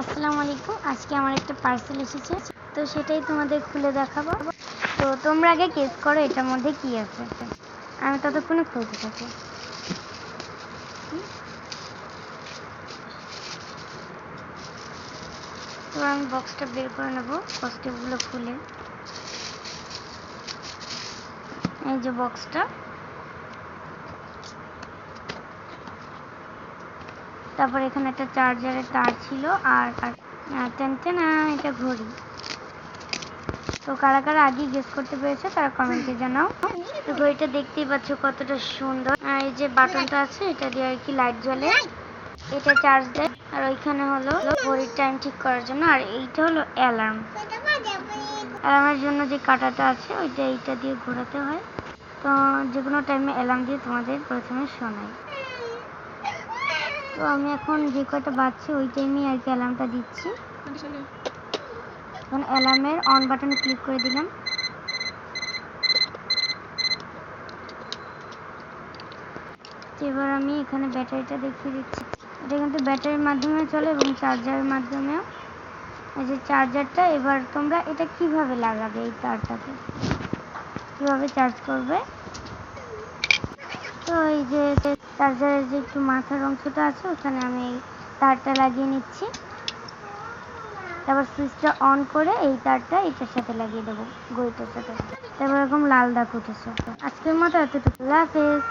আসসালামু আলাইকুম। আজকে আমার একটা পার্সেল এসেছে, তো সেটাই তোমাদের খুলে দেখাবো। তো তোমরা আগে গেস করো এটার মধ্যে কি আছে। আমি ততক্ষণে খুলতে থাকি। তো আমি বক্সটা বের করে নেবো, কস্টেপগুলো খুলে। এই যে বক্সটা, তারপর এখানে একটা চার্জারের তার ছিল, আর এটা ঘড়ি। তো কারা কারা আগে গেস করতে পেরেছে তারা কমেন্টে জানাও। তো ঘড়িটা দেখতেই পাচ্ছ কতটা সুন্দর। আর এই যে বাটনটা আছে, এটা দিয়ে আর কি লাইট জ্বলে, এটা চার্জ দেয়। আর ওইখানে হলো ঘড়ির টাইম ঠিক করার জন্য, আর এইটা হলো অ্যালার্ম। অ্যালার্মের জন্য যে কাঁটাটা আছে ওইটা এইটা দিয়ে ঘোরাতে হয়। তো যে কোনো টাইমে অ্যালার্ম দিয়ে তোমাদের প্রথমে শোনাই। তো আমি এখন যে কয়টা বাজছে ওই টাইমেই আর কি অ্যালার্মটা দিচ্ছি। এখন অ্যালার্মের অন বাটনে ক্লিক করে দিলাম। এবার আমি এখানে ব্যাটারিটা দেখিয়ে দিচ্ছি। এটা কিন্তু ব্যাটারির মাধ্যমে চলে এবং চার্জারের মাধ্যমেও। এই যে চার্জারটা, এবার তোমরা এটা কিভাবে লাগাবে, এই তারটাকে কিভাবে চার্জ করবে। তো এই যে চার্জারের যে একটু মাথার অংশটা আছে ওখানে আমি এই তারটা লাগিয়ে নিচ্ছি। তারপর সুইচটা অন করে এই তারটা এটার সাথে লাগিয়ে দেবো, ঘড়িটার সাথে। তারপর এরকম লাল দাগ উঠেছে। আজকের মতো এতটুকু। আল্লাহ হাফেজ।